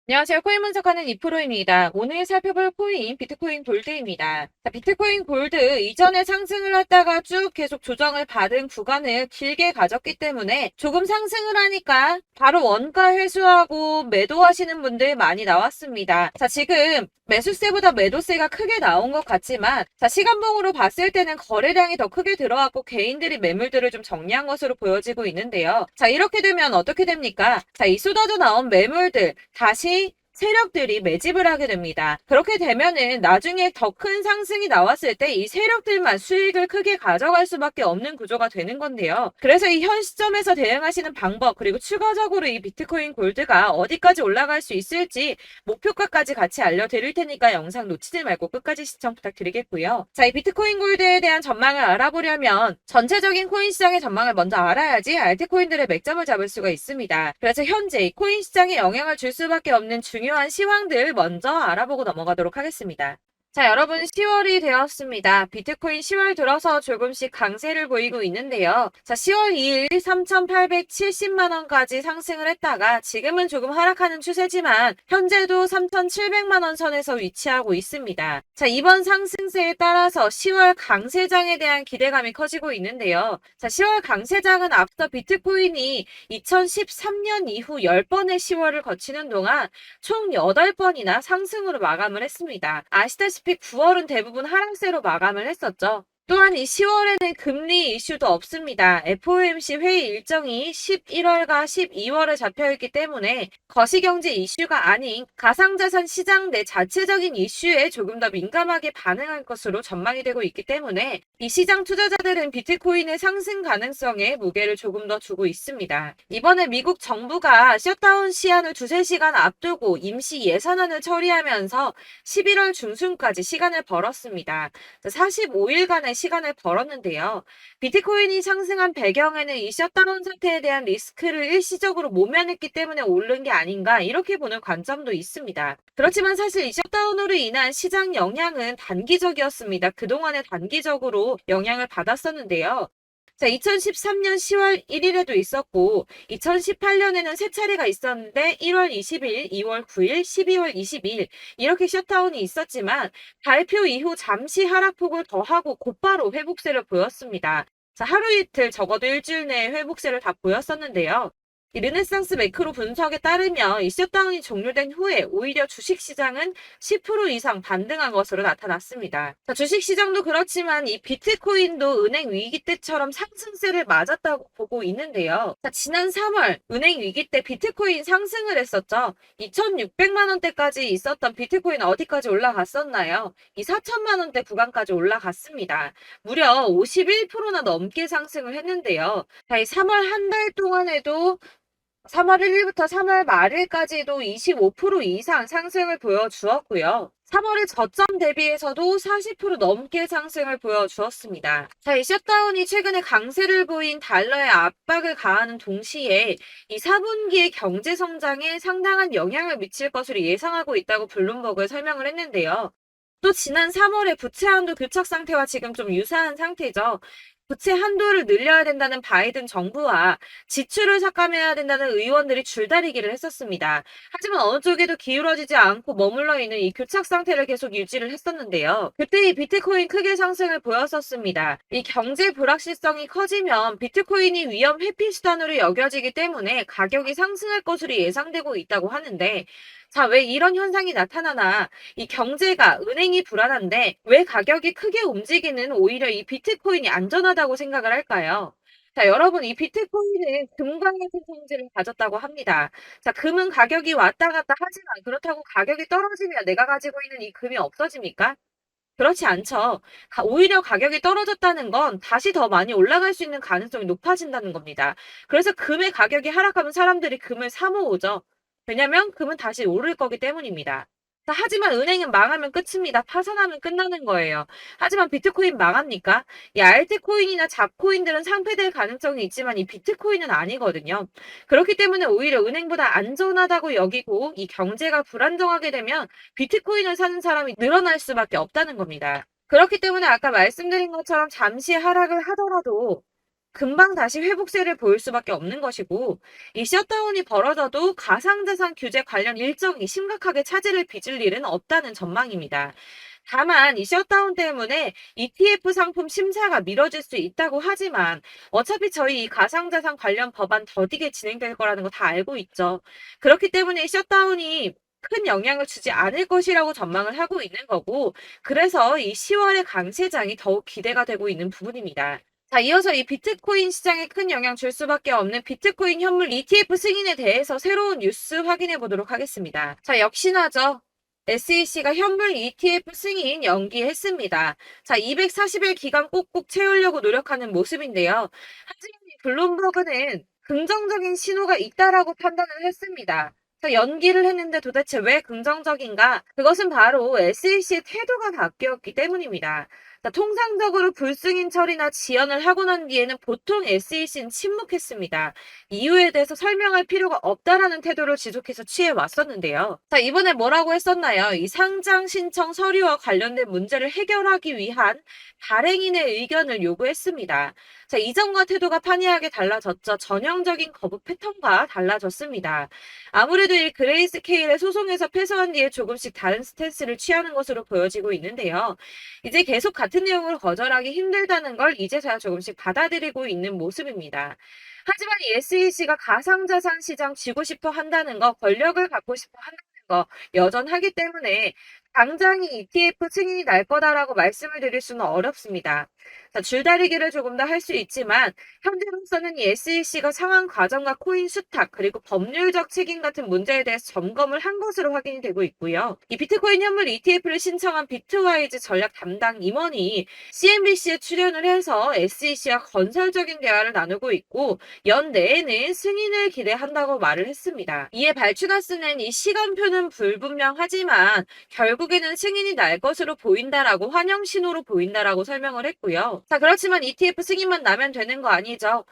안녕하세요. 코인 분석하는 이프로입니다. 오늘 살펴볼 코인 비트코인 골드입니다. 자, 비트코인 골드 이전에 상승을 했다가 쭉 계속 조정을 받은 구간을 길게 가졌기 때문에 조금 상승을 하니까 바로 원가 회수하고 매도하시는 분들 많이 나왔습니다. 자, 지금 매수세보다 매도세가 크게 나온 것 같지만 자, 시간봉으로 봤을 때는 거래량이 더 크게 들어왔고 개인들이 매물들을 좀 정리한 것으로 보여지고 있는데요. 자, 이렇게 되면 어떻게 됩니까? 자, 이 쏟아져 나온 매물들 다시 세력들이 매집을 하게 됩니다. 그렇게 되면은 나중에 더 큰 상승이 나왔을 때 이 세력들만 수익을 크게 가져갈 수밖에 없는 구조가 되는 건데요. 그래서 이 현 시점에서 대응하시는 방법 그리고 추가적으로 이 비트코인 골드가 어디까지 올라갈 수 있을지 목표가까지 같이 알려드릴 테니까 영상 놓치지 말고 끝까지 시청 부탁드리겠고요. 자, 이 비트코인 골드에 대한 전망을 알아보려면 전체적인 코인 시장의 전망을 먼저 알아야지 알트코인들의 맥점을 잡을 수가 있습니다. 그래서 현재 코인 시장에 영향을 줄 수밖에 없는 중요한 시황들 먼저 알아보고 넘어가도록 하겠습니다. 자, 여러분 10월이 되었습니다. 비트코인 10월 들어서 조금씩 강세를 보이고 있는데요. 자, 10월 2일 3,870만 원까지 상승을 했다가 지금은 조금 하락하는 추세지만 현재도 3,700만 원 선에서 위치하고 있습니다. 자, 이번 상승세에 따라서 10월 강세장에 대한 기대감이 커지고 있는데요. 자, 10월 강세장은 앞서 비트코인이 2013년 이후 10번의 10월을 거치는 동안 총 8번이나 상승으로 마감을 했습니다. 아시다시피 9월은 대부분 하락세로 마감을 했었죠. 또한 이 10월에는 금리 이슈도 없습니다. FOMC 회의 일정이 11월과 12월에 잡혀있기 때문에 거시경제 이슈가 아닌 가상자산 시장 내 자체적인 이슈에 조금 더 민감하게 반응할 것으로 전망이 되고 있기 때문에 이 시장 투자자들은 비트코인의 상승 가능성에 무게를 조금 더 두고 있습니다. 이번에 미국 정부가 셧다운 시한을 2~3시간 앞두고 임시 예산안을 처리하면서 11월 중순까지 시간을 벌었습니다. 45일간의 시간을 벌었는데요. 비트코인이 상승한 배경에는 이 셧다운 사태에 대한 리스크를 일시적으로 모면했기 때문에 오른 게 아닌가 이렇게 보는 관점도 있습니다. 그렇지만 사실 이 셧다운으로 인한 시장 영향은 단기적이었습니다. 그동안에 단기적으로 영향을 받았었는데요. 자, 2013년 10월 1일에도 있었고 2018년에는 세 차례가 있었는데 1월 20일, 2월 9일, 12월 22일 이렇게 셧다운이 있었지만 발표 이후 잠시 하락폭을 더하고 곧바로 회복세를 보였습니다. 자, 하루 이틀 적어도 일주일 내에 회복세를 다 보였었는데요. 이 르네상스 매크로 분석에 따르면 이 셧다운이 종료된 후에 오히려 주식시장은 10% 이상 반등한 것으로 나타났습니다. 자, 주식시장도 그렇지만 이 비트코인도 은행 위기 때처럼 상승세를 맞았다고 보고 있는데요. 자, 지난 3월 은행 위기 때 비트코인 상승을 했었죠. 2,600만 원대까지 있었던 비트코인 어디까지 올라갔었나요? 이 4천만 원대 구간까지 올라갔습니다. 무려 51%나 넘게 상승을 했는데요. 자, 이 3월 한 달 동안에도 3월 1일부터 3월 말일까지도 25% 이상 상승을 보여주었고요. 3월의 저점 대비해서도 40% 넘게 상승을 보여주었습니다. 자, 이 셧다운이 최근에 강세를 보인 달러에 압박을 가하는 동시에 이 4분기의 경제 성장에 상당한 영향을 미칠 것으로 예상하고 있다고 블룸버그에 설명을 했는데요. 또 지난 3월에 부채 한도 교착 상태와 지금 좀 유사한 상태죠. 부채 한도를 늘려야 된다는 바이든 정부와 지출을 삭감해야 된다는 의원들이 줄다리기를 했었습니다. 하지만 어느 쪽에도 기울어지지 않고 머물러 있는 이 교착 상태를 계속 유지를 했었는데요. 그때 이 비트코인 크게 상승을 보였었습니다. 이 경제 불확실성이 커지면 비트코인이 위험 회피 수단으로 여겨지기 때문에 가격이 상승할 것으로 예상되고 있다고 하는데 자, 왜 이런 현상이 나타나나 이 경제가 은행이 불안한데 왜 가격이 크게 움직이는 오히려 이 비트코인이 안전하다고 생각을 할까요? 자, 여러분, 이 비트코인은 금과 같은 성질을 가졌다고 합니다. 자, 금은 가격이 왔다 갔다 하지만 그렇다고 가격이 떨어지면 내가 가지고 있는 이 금이 없어집니까? 그렇지 않죠. 오히려 가격이 떨어졌다는 건 다시 더 많이 올라갈 수 있는 가능성이 높아진다는 겁니다. 그래서 금의 가격이 하락하면 사람들이 금을 사 모으죠. 왜냐면 금은 다시 오를 거기 때문입니다. 자, 하지만 은행은 망하면 끝입니다. 파산하면 끝나는 거예요. 하지만 비트코인 망합니까? 이 알트코인이나 잡코인들은 상폐될 가능성이 있지만 이 비트코인은 아니거든요. 그렇기 때문에 오히려 은행보다 안전하다고 여기고 이 경제가 불안정하게 되면 비트코인을 사는 사람이 늘어날 수밖에 없다는 겁니다. 그렇기 때문에 아까 말씀드린 것처럼 잠시 하락을 하더라도 금방 다시 회복세를 보일 수밖에 없는 것이고, 이 셧다운이 벌어져도 가상자산 규제 관련 일정이 심각하게 차질을 빚을 일은 없다는 전망입니다. 다만 이 셧다운 때문에 ETF 상품 심사가 미뤄질 수 있다고 하지만 어차피 저희 이 가상자산 관련 법안 더디게 진행될 거라는 거 다 알고 있죠. 그렇기 때문에 이 셧다운이 큰 영향을 주지 않을 것이라고 전망을 하고 있는 거고, 그래서 이 10월의 강세장이 더욱 기대가 되고 있는 부분입니다. 자, 이어서 이 비트코인 시장에 큰 영향 줄 수밖에 없는 비트코인 현물 ETF 승인에 대해서 새로운 뉴스 확인해 보도록 하겠습니다. 자, 역시나죠. SEC가 현물 ETF 승인 연기했습니다. 자, 240일 기간 꼭꼭 채우려고 노력하는 모습인데요. 하지만 이 블룸버그는 긍정적인 신호가 있다라고 판단을 했습니다. 자, 연기를 했는데 도대체 왜 긍정적인가? 그것은 바로 SEC의 태도가 바뀌었기 때문입니다. 자, 통상적으로 불승인 처리나 지연을 하고 난 뒤에는 보통 SEC는 침묵했습니다. 이유에 대해서 설명할 필요가 없다라는 태도를 지속해서 취해 왔었는데요. 자, 이번에 뭐라고 했었나요? 이 상장 신청 서류와 관련된 문제를 해결하기 위한 발행인의 의견을 요구했습니다. 자, 이전과 태도가 판이하게 달라졌죠. 전형적인 거부 패턴과 달라졌습니다. 아무래도 이 그레이스케일의 소송에서 패소한 뒤에 조금씩 다른 스탠스를 취하는 것으로 보여지고 있는데요. 이제 계속 같은 내용을 거절하기 힘들다는 걸 이제서야 조금씩 받아들이고 있는 모습입니다. 하지만 이 SEC가 가상자산 시장 쥐고 싶어 한다는 거, 권력을 갖고 싶어 한다는 거 여전하기 때문에 당장이 ETF 승인이 날 거다라고 말씀을 드릴 수는 어렵습니다. 자, 줄다리기를 조금 더 할 수 있지만 현재로서는 이 SEC가 상황 과정과 코인 수탁 그리고 법률적 책임 같은 문제에 대해서 점검을 한 것으로 확인이 되고 있고요. 이 비트코인 현물 ETF를 신청한 비트와이즈 전략 담당 임원이 CNBC에 출연을 해서 SEC와 건설적인 대화를 나누고 있고 연내에는 승인을 기대한다고 말을 했습니다. 이에 발추가스는 이 시간표는 불분명하지만 결국에는 승인이 날 것으로 보인다라고 환영 신호로 보인다라고 설명을 했고요. 자, 그렇지만 ETF 승인만 나면 되는 거 아니죠.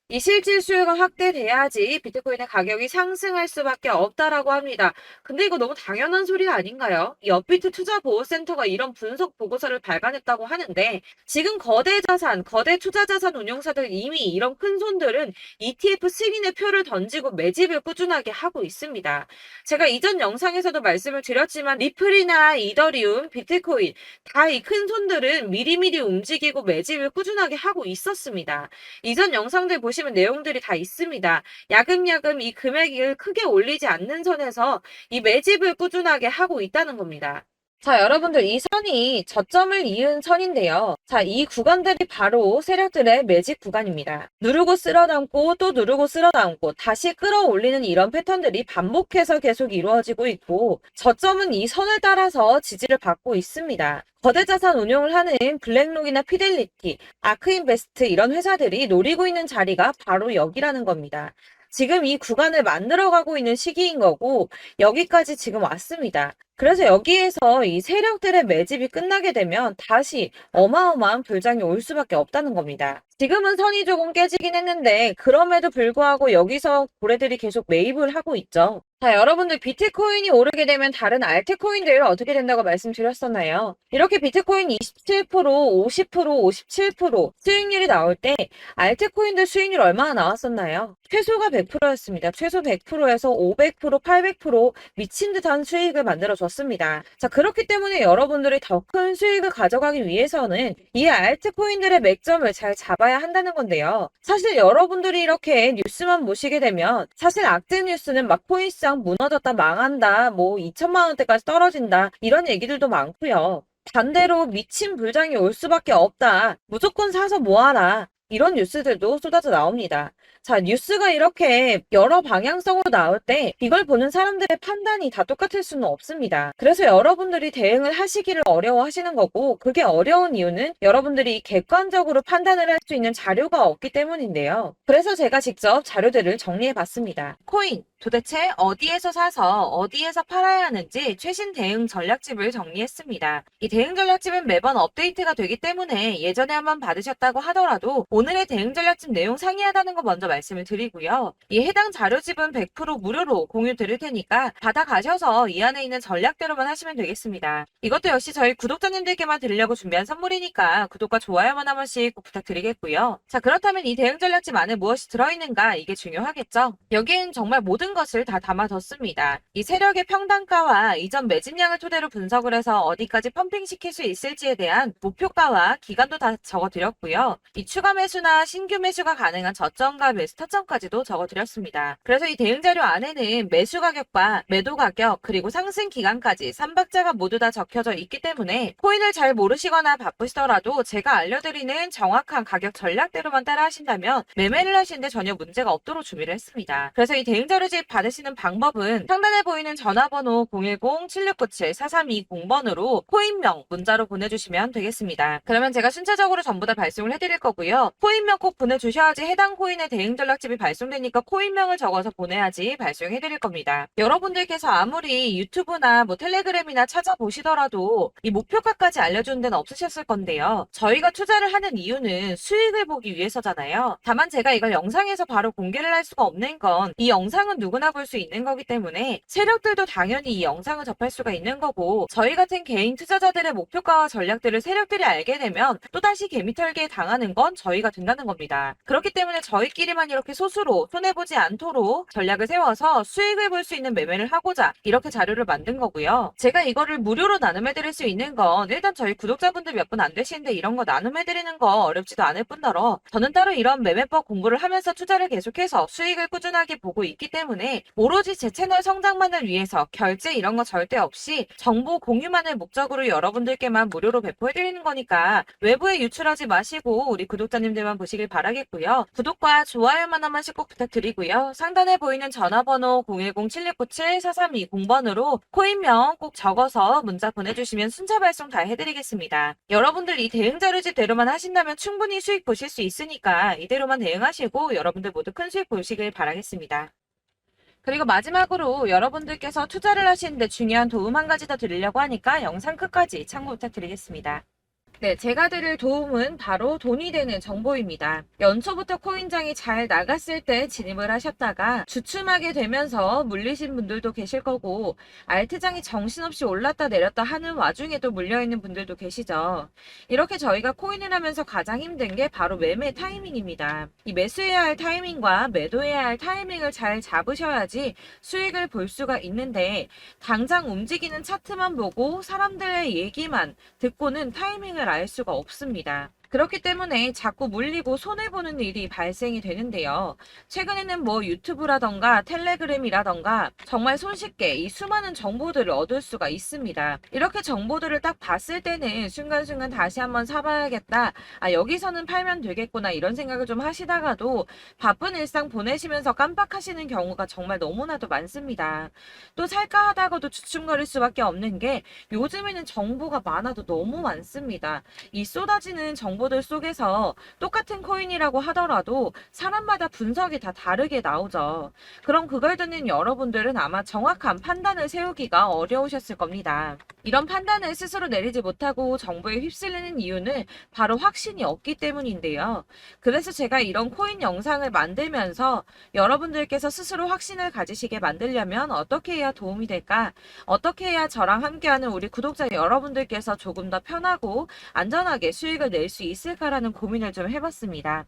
이 실질 수요가 확대돼야지 비트코인의 가격이 상승할 수밖에 없다라고 합니다. 근데 이거 너무 당연한 소리 아닌가요? 이 업비트 투자보호센터가 이런 분석 보고서를 발간했다고 하는데 지금 거대 자산, 거대 투자자산 운용사들 이미 이런 큰 손들은 ETF 승인의 표를 던지고 매집을 꾸준하게 하고 있습니다. 제가 이전 영상에서도 말씀을 드렸지만 리플이나 이더리움, 비트코인 다 이 큰 손들은 미리미리 움직이고 매집을 꾸준하게 하고 있었습니다. 이전 영상들 보시면 내용들이 다 있습니다. 야금야금 이 금액을 크게 올리지 않는 선에서 이 매집을 꾸준하게 하고 있다는 겁니다. 자, 여러분들 이 선이 저점을 이은 선인데요. 자, 이 구간들이 바로 세력들의 매집 구간입니다. 누르고 쓸어담고 또 누르고 쓸어담고 다시 끌어올리는 이런 패턴들이 반복해서 계속 이루어지고 있고 저점은 이 선을 따라서 지지를 받고 있습니다. 거대자산 운용을 하는 블랙록이나 피델리티, 아크인베스트 이런 회사들이 노리고 있는 자리가 바로 여기라는 겁니다. 지금 이 구간을 만들어가고 있는 시기인 거고 여기까지 지금 왔습니다. 그래서 여기에서 이 세력들의 매집이 끝나게 되면 다시 어마어마한 불장이 올 수밖에 없다는 겁니다. 지금은 선이 조금 깨지긴 했는데 그럼에도 불구하고 여기서 고래들이 계속 매입을 하고 있죠. 자, 여러분들 비트코인이 오르게 되면 다른 알트코인들 어떻게 된다고 말씀드렸었나요? 이렇게 비트코인 27%, 50%, 57% 수익률이 나올 때 알트코인들 수익률 얼마나 나왔었나요? 최소가 100%였습니다. 최소 100%에서 500%, 800% 미친 듯한 수익을 만들어줬습니다. 자, 그렇기 때문에 여러분들이 더 큰 수익을 가져가기 위해서는 이 알트코인들의 맥점을 잘 잡아야 한다는 건데요. 사실 여러분들이 이렇게 뉴스만 보시게 되면 사실 악재 뉴스는 막 코인 시장 무너졌다, 망한다, 뭐 2천만 원대까지 떨어진다 이런 얘기들도 많고요. 반대로 미친 불장이 올 수밖에 없다. 무조건 사서 모아라. 이런 뉴스들도 쏟아져 나옵니다. 자, 뉴스가 이렇게 여러 방향성으로 나올 때 이걸 보는 사람들의 판단이 다 똑같을 수는 없습니다. 그래서 여러분들이 대응을 하시기를 어려워하시는 거고 그게 어려운 이유는 여러분들이 객관적으로 판단을 할 수 있는 자료가 없기 때문인데요. 그래서 제가 직접 자료들을 정리해 봤습니다. 코인 도대체 어디에서 사서 어디에서 팔아야 하는지 최신 대응 전략집을 정리했습니다. 이 대응 전략집은 매번 업데이트가 되기 때문에 예전에 한번 받으셨다고 하더라도 오늘의 대응 전략집 내용 상이하다는 거 먼저 말씀을 드리고요. 이 해당 자료집은 100% 무료로 공유 드릴 테니까 받아가셔서 이 안에 있는 전략대로만 하시면 되겠습니다. 이것도 역시 저희 구독자님들께만 드리려고 준비한 선물이니까 구독과 좋아요만 한 번씩 꼭 부탁드리겠고요. 자, 그렇다면 이 대응 전략집 안에 무엇이 들어있는가, 이게 중요하겠죠? 여기엔 정말 모든 것을 다 담아뒀습니다. 이 세력의 평단가와 이전 매집량을 토대로 분석을 해서 어디까지 펌핑시킬 수 있을지에 대한 목표가와 기간도 다 적어드렸고요. 이 추가 매수나 신규 매수가 가능한 저점과 매수 타점까지도 적어드렸습니다. 그래서 이 대응 자료 안에는 매수 가격과 매도 가격 그리고 상승 기간까지 3박자가 모두 다 적혀져 있기 때문에 코인을 잘 모르시거나 바쁘시더라도 제가 알려드리는 정확한 가격 전략대로만 따라 하신다면 매매를 하시는데 전혀 문제가 없도록 준비를 했습니다. 그래서 이 대응 자료집 받으시는 방법은 상단에 보이는 전화번호 010-7697-4320번으로 코인명 문자로 보내주시면 되겠습니다. 그러면 제가 순차적으로 전부 다 발송을 해드릴 거고요. 코인명 꼭 보내주셔야지 해당 코인의 대응 전략집이 발송되니까 코인명을 적어서 보내야지 발송해드릴 겁니다. 여러분들께서 아무리 유튜브나 텔레그램이나 찾아보시더라도 이 목표가까지 알려주는 데는 없으셨을 건데요. 저희가 투자를 하는 이유는 수익을 보기 위해서잖아요. 다만 제가 이걸 영상에서 바로 공개를 할 수가 없는 건 이 영상은 누구나 볼 수 있는 거기 때문에 세력들도 당연히 이 영상을 접할 수가 있는 거고, 저희 같은 개인 투자자들의 목표가와 전략들을 세력들이 알게 되면 또다시 개미털기에 당하는 건 저희가 된다는 겁니다. 그렇기 때문에 저희끼리만 이렇게 소수로 손해보지 않도록 전략을 세워서 수익을 볼 수 있는 매매를 하고자 이렇게 자료를 만든 거고요. 제가 이거를 무료로 나눔해드릴 수 있는 건 일단 저희 구독자분들 몇 분 안 되시는데 이런 거 나눔해드리는 거 어렵지도 않을 뿐더러 저는 따로 이런 매매법 공부를 하면서 투자를 계속해서 수익을 꾸준하게 보고 있기 때문에 오로지 제 채널 성장만을 위해서 결제 이런 거 절대 없이 정보 공유만을 목적으로 여러분들께만 무료로 배포해드리는 거니까 외부에 유출하지 마시고 우리 구독자님들만 보시길 바라겠고요. 구독과 좋아요만 한 번씩 꼭 부탁드리고요. 상단에 보이는 전화번호 010-7697-4320번으로 코인명 꼭 적어서 문자 보내주시면 순차 발송 다 해드리겠습니다. 여러분들 이 대응 자료집대로만 하신다면 충분히 수익 보실 수 있으니까 이대로만 대응하시고 여러분들 모두 큰 수익 보시길 바라겠습니다. 그리고 마지막으로 여러분들께서 투자를 하시는데 중요한 도움 한 가지 더 드리려고 하니까 영상 끝까지 참고 부탁드리겠습니다. 네, 제가 드릴 도움은 바로 돈이 되는 정보입니다. 연초부터 코인장이 잘 나갔을 때 진입을 하셨다가 주춤하게 되면서 물리신 분들도 계실 거고, 알트장이 정신없이 올랐다 내렸다 하는 와중에도 물려있는 분들도 계시죠. 이렇게 저희가 코인을 하면서 가장 힘든 게 바로 매매 타이밍입니다. 이 매수해야 할 타이밍과 매도해야 할 타이밍을 잘 잡으셔야지 수익을 볼 수가 있는데, 당장 움직이는 차트만 보고 사람들의 얘기만 듣고는 타이밍을 알 수가 없습니다. 그렇기 때문에 자꾸 물리고 손해보는 일이 발생이 되는데요. 최근에는 유튜브라던가 텔레그램이라던가 정말 손쉽게 이 수많은 정보들을 얻을 수가 있습니다. 이렇게 정보들을 딱 봤을 때는 순간순간 다시 한번 사봐야겠다, 여기서는 팔면 되겠구나 이런 생각을 좀 하시다가도 바쁜 일상 보내시면서 깜빡하시는 경우가 정말 너무나도 많습니다. 또 살까 하다가도 주춤거릴 수밖에 없는 게 요즘에는 정보가 많아도 너무 많습니다. 이 쏟아지는 정보들 속에서 똑같은 코인이라고 하더라도 사람마다 분석이 다 다르게 나오죠. 그럼 그걸 듣는 여러분들은 아마 정확한 판단을 세우기가 어려우셨을 겁니다. 이런 판단을 스스로 내리지 못하고 정보에 휩쓸리는 이유는 바로 확신이 없기 때문인데요. 그래서 제가 이런 코인 영상을 만들면서 여러분들께서 스스로 확신을 가지시게 만들려면 어떻게 해야 도움이 될까? 어떻게 해야 저랑 함께하는 우리 구독자 여러분들께서 조금 더 편하고 안전하게 수익을 낼 수 있을까라는 고민을 좀 해봤습니다.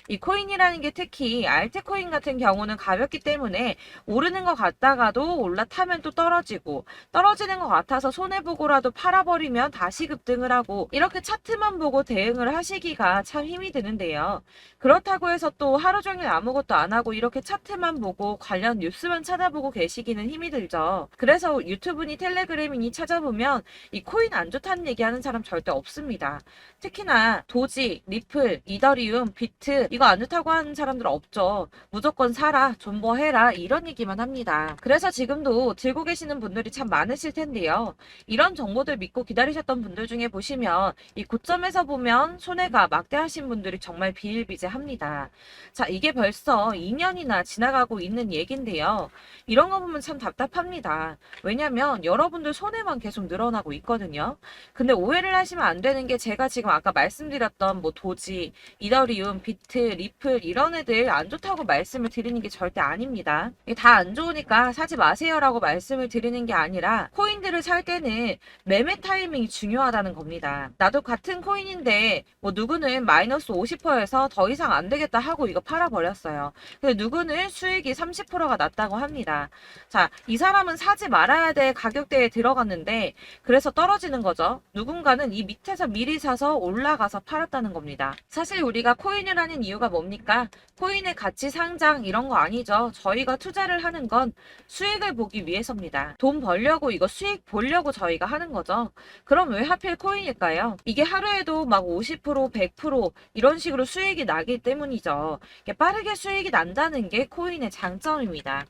이 코인이라는 게 특히 알트코인 같은 경우는 가볍기 때문에 오르는 것 같다가도 올라타면 또 떨어지고, 떨어지는 것 같아서 손해보고라도 팔아버리면 다시 급등을 하고, 이렇게 차트만 보고 대응을 하시기가 참 힘이 드는데요. 그렇다고 해서 또 하루 종일 아무것도 안 하고 이렇게 차트만 보고 관련 뉴스만 찾아보고 계시기는 힘이 들죠. 그래서 유튜브니 텔레그램이니 찾아보면 이 코인 안 좋다는 얘기하는 사람 절대 없습니다. 특히나 도지, 리플, 이더리움, 비트 이거 안 좋다고 하는 사람들 없죠. 무조건 사라, 존버해라 이런 얘기만 합니다. 그래서 지금도 들고 계시는 분들이 참 많으실 텐데요. 이런 정보들 믿고 기다리셨던 분들 중에 보시면 이 고점에서 보면 손해가 막대하신 분들이 정말 비일비재합니다. 자, 이게 벌써 2년이나 지나가고 있는 얘긴데요. 이런 거 보면 참 답답합니다. 왜냐면 여러분들 손해만 계속 늘어나고 있거든요. 근데 오해를 하시면 안 되는 게 제가 지금 아까 말씀드렸던 뭐 도지, 이더리움, 비트, 리플 이런 애들 안 좋다고 말씀을 드리는 게 절대 아닙니다. 이게 다 안 좋으니까 사지 마세요라고 말씀을 드리는 게 아니라 코인들을 살 때는 매매 타이밍이 중요하다는 겁니다. 나도 같은 코인인데 뭐 누구는 마이너스 50%에서 더 이상 안 되겠다 하고 이거 팔아버렸어요. 근데 누구는 수익이 30%가 났다고 합니다. 자, 이 사람은 사지 말아야 될 가격대에 들어갔는데 그래서 떨어지는 거죠. 누군가는 이 밑에서 미리 사서 올라가서 팔았다는 겁니다. 사실 우리가 코인을 하는 이유가 뭡니까? 코인의 가치 상장 이런 거 아니죠. 저희가 투자를 하는 건 수익을 보기 위해서입니다. 돈 벌려고 이거 수익 보려고 저희가 하는 거죠. 그럼 왜 하필 코인일까요? 이게 하루에도 막 50%, 100% 이런 식으로 수익이 나기 때문이죠. 빠르게 수익이 난다는 게 코인의 장점입니다.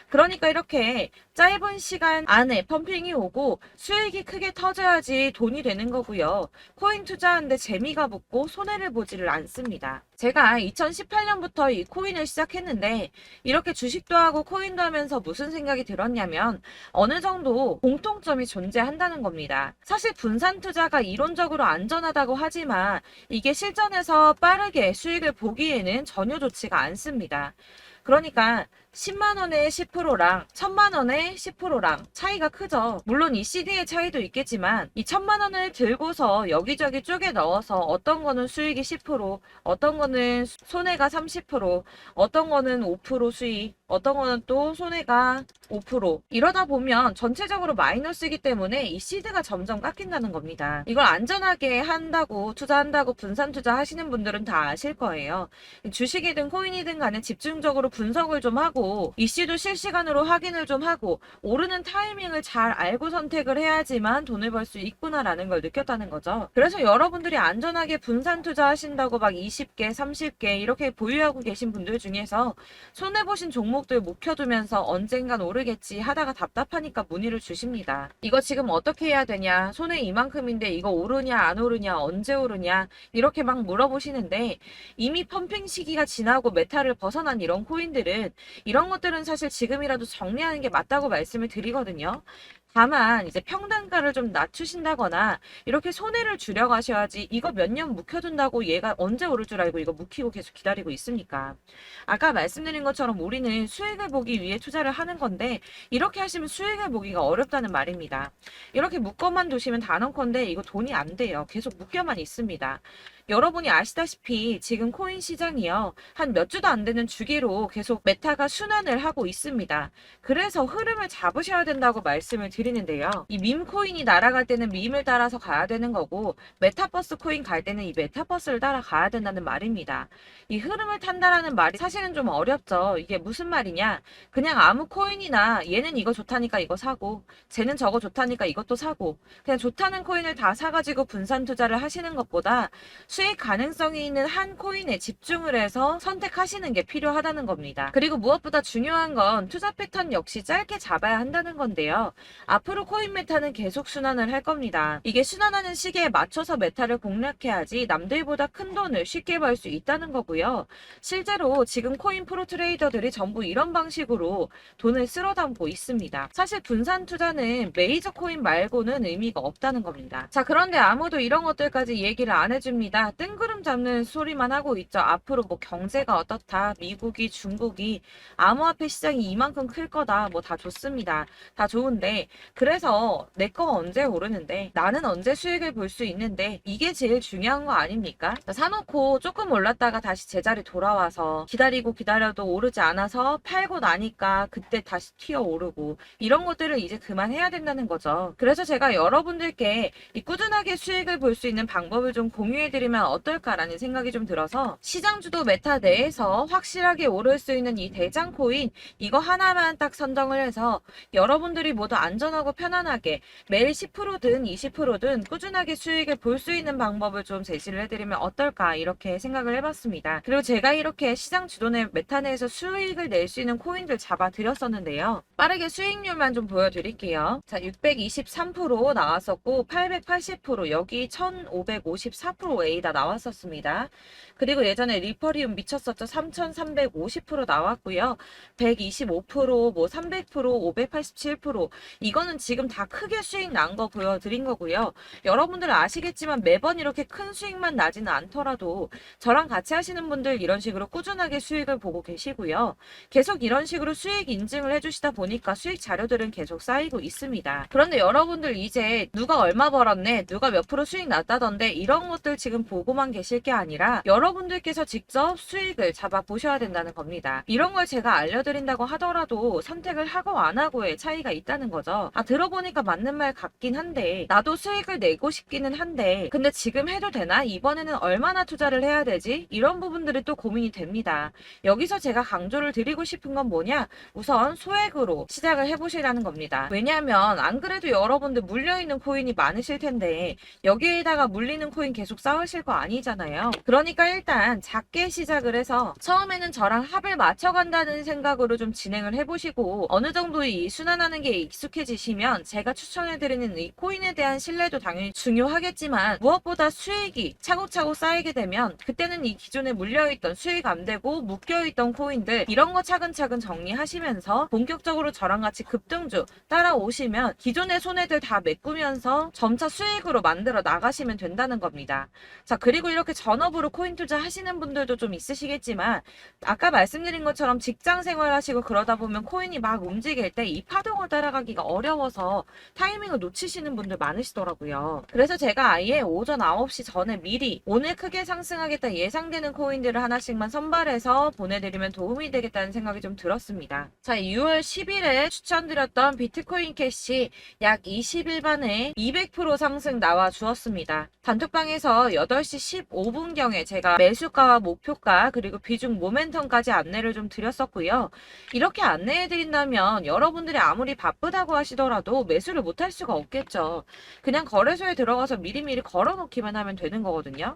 그러니까 이렇게 짧은 시간 안에 펌핑이 오고 수익이 크게 터져야지 돈이 되는 거고요. 코인 투자하는데 재미가 붙고 손해를 보지를 않습니다. 제가 2018년부터 이 코인을 시작했는데 이렇게 주식도 하고 코인도 하면서 무슨 생각이 들었냐면 어느 정도 공통점이 존재한다는 겁니다. 사실 분산 투자가 이론적으로 안전하다고 하지만 이게 실전에서 빠르게 수익을 보기에는 전혀 좋지가 않습니다. 그러니까 10만원에 10%랑 1000만원에 10%랑 차이가 크죠. 물론 이 CD의 차이도 있겠지만 이 1000만원을 들고서 여기저기 쪼개 넣어서 어떤 거는 수익이 10%, 어떤 거는 손해가 30%, 어떤 거는 5% 수익, 어떤 거는 또 손해가 5%. 이러다 보면 전체적으로 마이너스이기 때문에 이 시드가 점점 깎인다는 겁니다. 이걸 안전하게 한다고 투자한다고 분산 투자하시는 분들은 다 아실 거예요. 주식이든 코인이든 간에 집중적으로 분석을 좀 하고 이슈도 실시간으로 확인을 좀 하고 오르는 타이밍을 잘 알고 선택을 해야지만 돈을 벌 수 있구나라는 걸 느꼈다는 거죠. 그래서 여러분들이 안전하게 분산 투자하신다고 막 20개, 30개 이렇게 보유하고 계신 분들 중에서 손해보신 종목들 묵혀두면서 언젠간 오르겠지 하다가 답답하니까 문의를 주십니다. 이거 지금 어떻게 해야 되냐? 손해 이만큼인데 이거 오르냐 안 오르냐 언제 오르냐 이렇게 막 물어보시는데 이미 펌핑 시기가 지나고 메타를 벗어난 이런 코인들은 이런 것들은 사실 지금이라도 정리하는 게 맞다고 말씀을 드리거든요. 다만 이제 평단가를 좀 낮추신다거나 이렇게 손해를 줄여가셔야지 이거 몇 년 묵혀둔다고 얘가 언제 오를 줄 알고 이거 묵히고 계속 기다리고 있습니까? 아까 말씀드린 것처럼 우리는 수익을 보기 위해 투자를 하는 건데 이렇게 하시면 수익을 보기가 어렵다는 말입니다. 이렇게 묶어만 두시면 단언컨대 이거 돈이 안 돼요. 계속 묶여만 있습니다. 여러분이 아시다시피 지금 코인 시장이요. 한 몇 주도 안 되는 주기로 계속 메타가 순환을 하고 있습니다. 그래서 흐름을 잡으셔야 된다고 말씀을 드리는데요. 이 밈 코인이 날아갈 때는 밈을 따라서 가야 되는 거고 메타버스 코인 갈 때는 이 메타버스를 따라가야 된다는 말입니다. 이 흐름을 탄다라는 말이 사실은 좀 어렵죠. 이게 무슨 말이냐? 그냥 아무 코인이나 얘는 이거 좋다니까 이거 사고 쟤는 저거 좋다니까 이것도 사고 그냥 좋다는 코인을 다 사가지고 분산 투자를 하시는 것보다 수익 가능성이 있는 한 코인에 집중을 해서 선택하시는 게 필요하다는 겁니다. 그리고 무엇보다 중요한 건 투자 패턴 역시 짧게 잡아야 한다는 건데요. 앞으로 코인 메타는 계속 순환을 할 겁니다. 이게 순환하는 시기에 맞춰서 메타를 공략해야지 남들보다 큰 돈을 쉽게 벌 수 있다는 거고요. 실제로 지금 코인 프로 트레이더들이 전부 이런 방식으로 돈을 쓸어 담고 있습니다. 사실 분산 투자는 메이저 코인 말고는 의미가 없다는 겁니다. 자, 그런데 아무도 이런 것들까지 얘기를 안 해줍니다. 뜬구름 잡는 소리만 하고 있죠. 앞으로 뭐 경제가 어떻다, 미국이, 중국이, 암호화폐 시장이 이만큼 클 거다, 뭐 다 좋습니다. 다 좋은데 그래서 내 거가 언제 오르는데 나는 언제 수익을 볼 수 있는데 이게 제일 중요한 거 아닙니까? 사놓고 조금 올랐다가 다시 제자리 돌아와서 기다리고 기다려도 오르지 않아서 팔고 나니까 그때 다시 튀어 오르고 이런 것들을 이제 그만해야 된다는 거죠. 그래서 제가 여러분들께 이 꾸준하게 수익을 볼 수 있는 방법을 좀 공유해 드리면 보시면 어떨까라는 생각이 좀 들어서 시장주도 메타 내에서 확실하게 오를 수 있는 이 대장 코인 이거 하나만 딱 선정을 해서 여러분들이 모두 안전하고 편안하게 매일 10%든 20%든 꾸준하게 수익을 볼 수 있는 방법을 좀 제시를 해드리면 어떨까 이렇게 생각을 해봤습니다. 그리고 제가 이렇게 시장 주도내 메타 내에서 수익을 낼 수 있는 코인들 잡아드렸었는데요. 빠르게 수익률만 좀 보여드릴게요. 자, 623% 나왔었고 880% 여기 1554%A다 나왔었습니다. 그리고 예전에 리퍼리움 미쳤었죠. 3350% 나왔고요. 125%, 뭐 300%, 587% 이거는 지금 다 크게 수익 난 거 보여드린 거고요. 여러분들은 아시겠지만 매번 이렇게 큰 수익만 나지는 않더라도 저랑 같이 하시는 분들 이런 식으로 꾸준하게 수익을 보고 계시고요. 계속 이런 식으로 수익 인증을 해주시다 보니까 수익 자료들은 계속 쌓이고 있습니다. 그런데 여러분들 이제 누가 얼마 벌었네, 누가 몇 프로 수익 났다던데 이런 것들 지금 보고만 계실 게 아니라 여러분들께서 직접 수익을 잡아 보셔야 된다는 겁니다. 이런 걸 제가 알려드린다고 하더라도 선택을 하고 안 하고의 차이가 있다는 거죠. 들어보니까 맞는 말 같긴 한데 나도 수익을 내고 싶기는 한데 근데 지금 해도 되나? 이번에는 얼마나 투자를 해야 되지? 이런 부분들이 또 고민이 됩니다. 여기서 제가 강조를 드리고 싶은 건 뭐냐? 우선 소액으로 시작을 해보시라는 겁니다. 왜냐하면 안 그래도 여러분들 물려있는 코인이 많으실 텐데 여기에다가 물리는 코인 계속 쌓으실 거 아니잖아요. 그러니까 일단 작게 시작을 해서 처음에는 저랑 합을 맞춰간다는 생각으로 좀 진행을 해보시고 어느 정도 이 순환하는 게 익숙해지시면 제가 추천해드리는 이 코인에 대한 신뢰도 당연히 중요하겠지만 무엇보다 수익이 차곡차곡 쌓이게 되면 그때는 이 기존에 물려있던 수익 안 되고 묶여있던 코인들 이런 거 차근차근 정리하시면서 본격적으로 저랑 같이 급등주 따라오시면 기존의 손해들 다 메꾸면서 점차 수익으로 만들어 나가시면 된다는 겁니다. 자, 그리고 이렇게 전업으로 코인 투자 하시는 분들도 좀 있으시겠지만 아까 말씀드린 것처럼 직장 생활하시고 그러다 보면 코인이 막 움직일 때 이 파동을 따라가기가 어려워서 타이밍을 놓치시는 분들 많으시더라고요. 그래서 제가 아예 오전 9시 전에 미리 오늘 크게 상승하겠다 예상되는 코인들을 하나씩만 선발해서 보내드리면 도움이 되겠다는 생각이 좀 들었습니다. 자, 6월 10일에 추천드렸던 비트코인 캐시 약 20일 만에 200% 상승 나와 주었습니다. 단톡방에서 8시 15분경에 제가 매수가와 목표가 그리고 비중 모멘텀까지 안내를 좀 드렸었고요. 이렇게 안내해드린다면 여러분들이 아무리 바쁘다고 하시더라도 매수를 못할 수가 없겠죠. 그냥 거래소에 들어가서 미리미리 걸어놓기만 하면 되는 거거든요.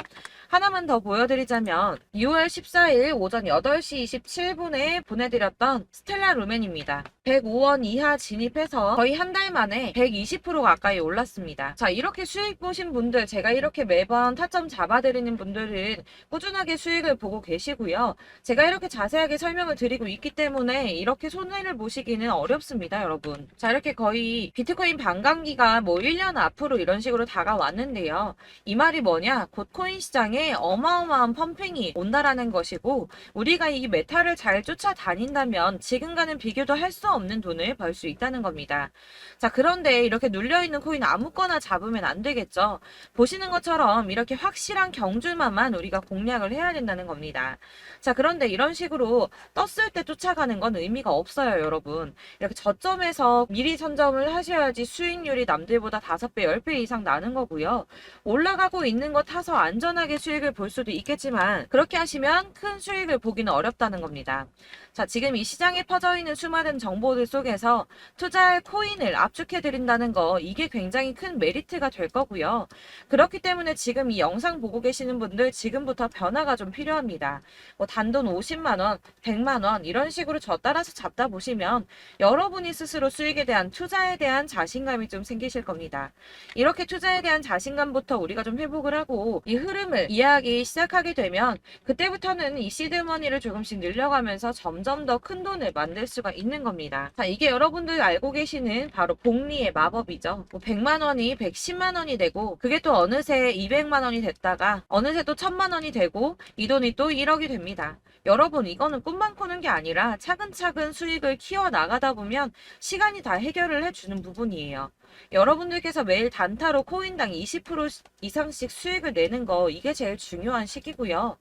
하나만 더 보여드리자면 6월 14일 오전 8시 27분에 보내드렸던 스텔라 루멘입니다. 105원 이하 진입해서 거의 한 달 만에 120% 가까이 올랐습니다. 자, 이렇게 수익 보신 분들 제가 이렇게 매번 타점 잡아드리는 분들은 꾸준하게 수익을 보고 계시고요. 제가 이렇게 자세하게 설명을 드리고 있기 때문에 이렇게 손해를 보시기는 어렵습니다, 여러분. 자, 이렇게 거의 비트코인 반감기가 뭐 1년 앞으로 이런 식으로 다가왔는데요. 이 말이 뭐냐? 곧 코인 시장에 어마어마한 펌핑이 온다라는 것이고 우리가 이 메타를 잘 쫓아다닌다면 지금과는 비교도 할 수 없는 돈을 벌 수 있다는 겁니다. 자, 그런데 이렇게 눌려있는 코인 아무거나 잡으면 안 되겠죠. 보시는 것처럼 이렇게 확실한 경주만만 우리가 공략을 해야 된다는 겁니다. 자, 그런데 이런 식으로 떴을 때 쫓아가는 건 의미가 없어요, 여러분. 이렇게 저점에서 미리 선점을 하셔야지 수익률이 남들보다 5배, 10배 이상 나는 거고요. 올라가고 있는 거 타서 안전하게 수익을 볼 수도 있겠지만 그렇게 하시면 큰 수익을 보기는 어렵다는 겁니다. 자, 지금 이 시장에 퍼져 있는 수많은 정보들 속에서 투자할 코인을 압축해드린다는 거 이게 굉장히 큰 메리트가 될 거고요. 그렇기 때문에 지금 이 영상 보고 계시는 분들 지금부터 변화가 좀 필요합니다. 뭐 단돈 50만원, 100만원 이런 식으로 저 따라서 잡다 보시면 여러분이 스스로 수익에 대한 투자에 대한 자신감이 좀 생기실 겁니다. 이렇게 투자에 대한 자신감부터 우리가 좀 회복을 하고 이 흐름을 이해하기 시작하게 되면 그때부터는 이 시드머니를 조금씩 늘려가면서 점점 더 큰 돈을 만들 수가 있는 겁니다. 자, 이게 여러분들 알고 계시는 바로 복리의 마법이죠. 뭐 100만원이 110만원이 되고 그게 또 어느새 200만원이 됐다가 어느새 또 1000만원이 되고 이 돈이 또 1억이 됩니다. 여러분 이거는 꿈만 꾸는 게 아니라 차근차근 수익을 키워 나가다 보면 시간이 다 해결을 해주는 부분이에요. 여러분들께서 매일 단타로 코인당 20% 이상씩 수익을 내는 거 이게 제일 중요한 시기고요.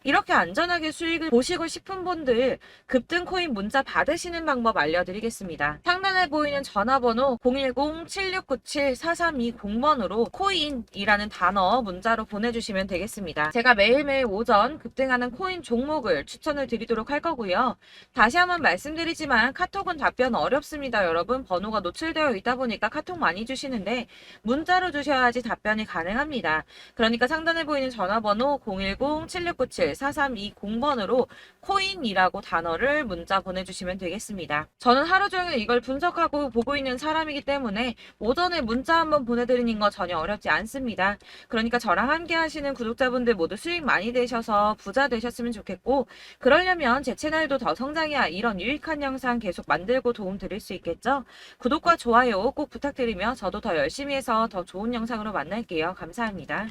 이렇게 안전하게 수익을 보시고 싶은 분들 급등 코인 문자 받으시는 방법 알려드리겠습니다. 상단에 보이는 전화번호 010-7697-4320번으로 코인이라는 단어 문자로 보내주시면 되겠습니다. 제가 매일매일 오전 급등하는 코인 종목을 추천을 드리도록 할 거고요. 다시 한번 말씀드리지만 카톡은 답변 어렵습니다. 여러분 번호가 노출되어 있다 보니까 카톡 많이 주시는데 문자로 주셔야지 답변이 가능합니다. 그러니까 상단에 보이는 전화번호 010-7697-4320번으로 코인이라고 단어를 문자 보내주시면 되겠습니다. 저는 하루 종일 이걸 분석하고 보고 있는 사람이기 때문에 오전에 문자 한번 보내드리는 거 전혀 어렵지 않습니다. 그러니까 저랑 함께 하시는 구독자분들 모두 수익 많이 되셔서 부자 되셨으면 좋겠고, 그러려면 제 채널도 더 성장해야 이런 유익한 영상 계속 만들고 도움 드릴 수 있겠죠? 구독과 좋아요 꼭 부탁드리며 저도 더 열심히 해서 더 좋은 영상으로 만날게요. 감사합니다.